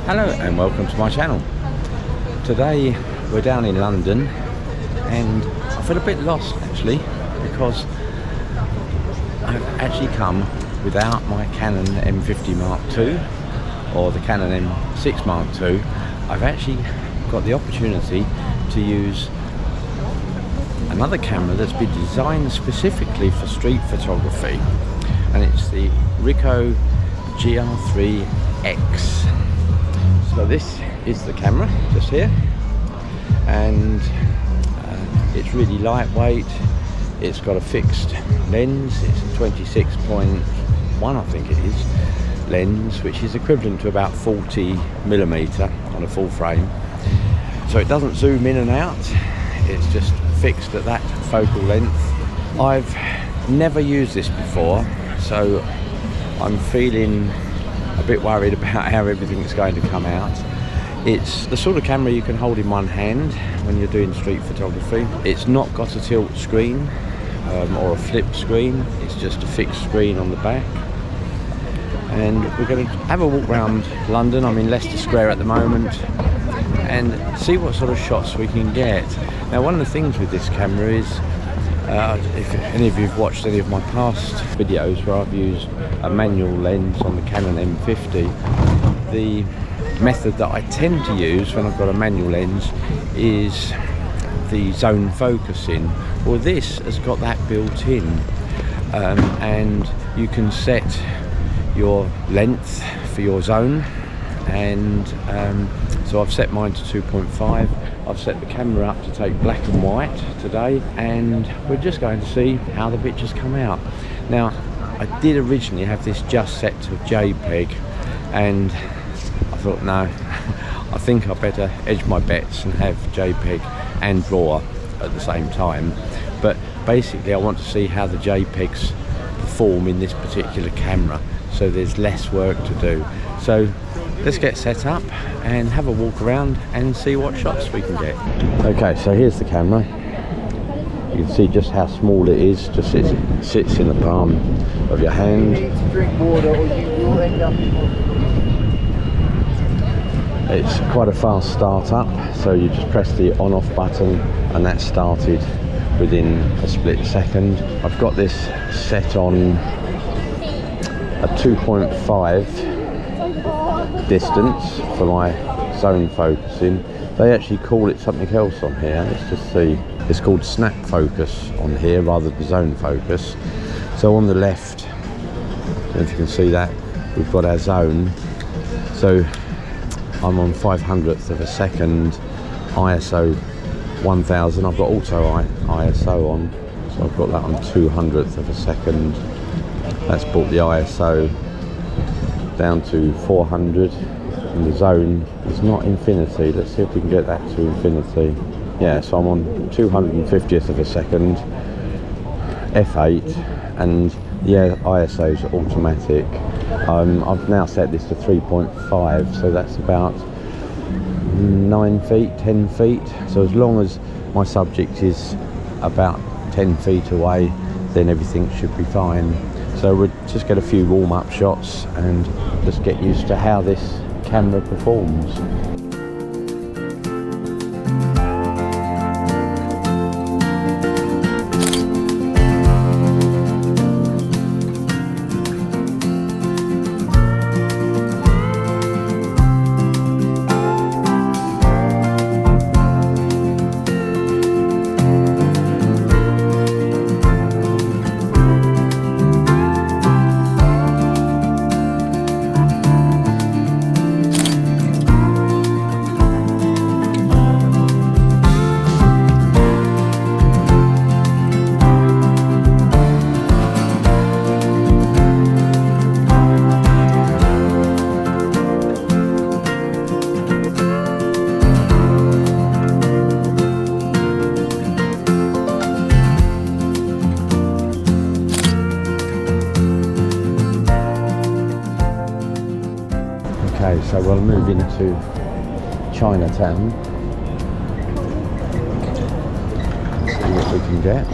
Hello and welcome to my channel. Today we're down in London and I feel a bit lost actually because I've actually come without my Canon M50 Mark II or the Canon M6 Mark II. I've actually got the opportunity to use another camera that's been designed specifically for street photography, and it's the Ricoh GRiiX. So this is the camera just here, and it's really lightweight. It's got a fixed lens. It's a 26.1 I think it is lens, which is equivalent to about 40mm on a full frame. So it doesn't zoom in and out, it's just fixed at that focal length. I've never used this before, so I'm feeling a bit worried about how everything's going to come out. It's the sort of camera you can hold in one hand when you're doing street photography. It's not got a tilt screen or a flip screen, it's just a fixed screen on the back. And we're going to have a walk around London. I'm in Leicester Square at the moment, and see what sort of shots we can get. Now, one of the things with this camera is, if any of you have watched any of my past videos where I've used a manual lens on the Canon M50, the method that I tend to use when I've got a manual lens is the zone focusing. Well, this has got that built in, and you can set your length for your zone, and so I've set mine to 2.5. I've set the camera up to take black and white today, and we're just going to see how the pictures come out. Now, I did originally have this just set to JPEG, and I thought, no, I think I better edge my bets and have JPEG and RAW at the same time. But basically I want to see how the JPEGs perform in this particular camera, so there's less work to do. So let's get set up and have a walk around and see what shots we can get. Okay, so here's the camera. You can see just how small it is, just sits in the palm of your hand. It's quite a fast start up, so you just press the on off button and that started within a split second. I've got this set on a 2.5 distance for my zone focusing. They actually call it something else on here. Let's just see. It's called snap focus on here rather than zone focus. So on the left, I don't know if you can see that, we've got our zone. So I'm on 500th of a second, ISO 1000. I've got auto ISO on, so I've got that on 200th of a second. That's brought the ISO down to 400, and the zone is not infinity. Let's see if we can get that to infinity. Yeah, so I'm on 250th of a second, f8, and yeah, ISO's automatic. I've now set this to 3.5, so that's about 9 feet, 10 feet. So as long as my subject is about 10 feet away, then everything should be fine. So we'll just get a few warm-up shots and just get used to how this camera performs. Okay, so we'll move into Chinatown. See what we can get.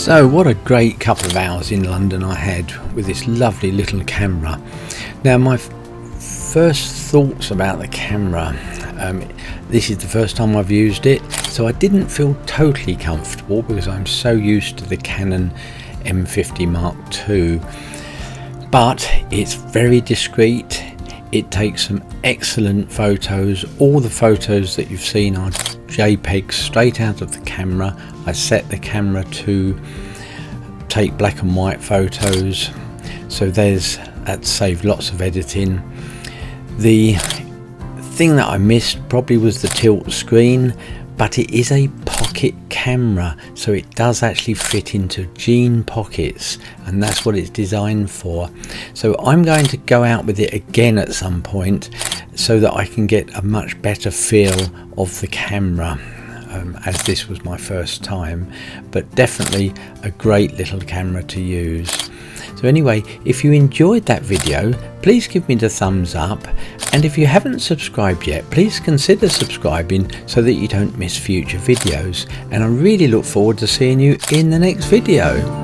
So what a great couple of hours in London I had with this lovely little camera. Now my first thoughts about the camera, this is the first time I've used it, so I didn't feel totally comfortable because I'm so used to the Canon M50 Mark II, but it's very discreet. It takes some excellent photos. All the photos that you've seen are JPEGs straight out of the camera. I set the camera to take black and white photos, so that saved lots of editing. The thing that I missed probably was the tilt screen, but it is a pocket camera, so it does actually fit into jean pockets, and that's what it's designed for. So I'm going to go out with it again at some point so that I can get a much better feel of the camera, as this was my first time, but definitely a great little camera to use. So anyway, if you enjoyed that video, please give me the thumbs up, and if you haven't subscribed yet, please consider subscribing so that you don't miss future videos, and I really look forward to seeing you in the next video.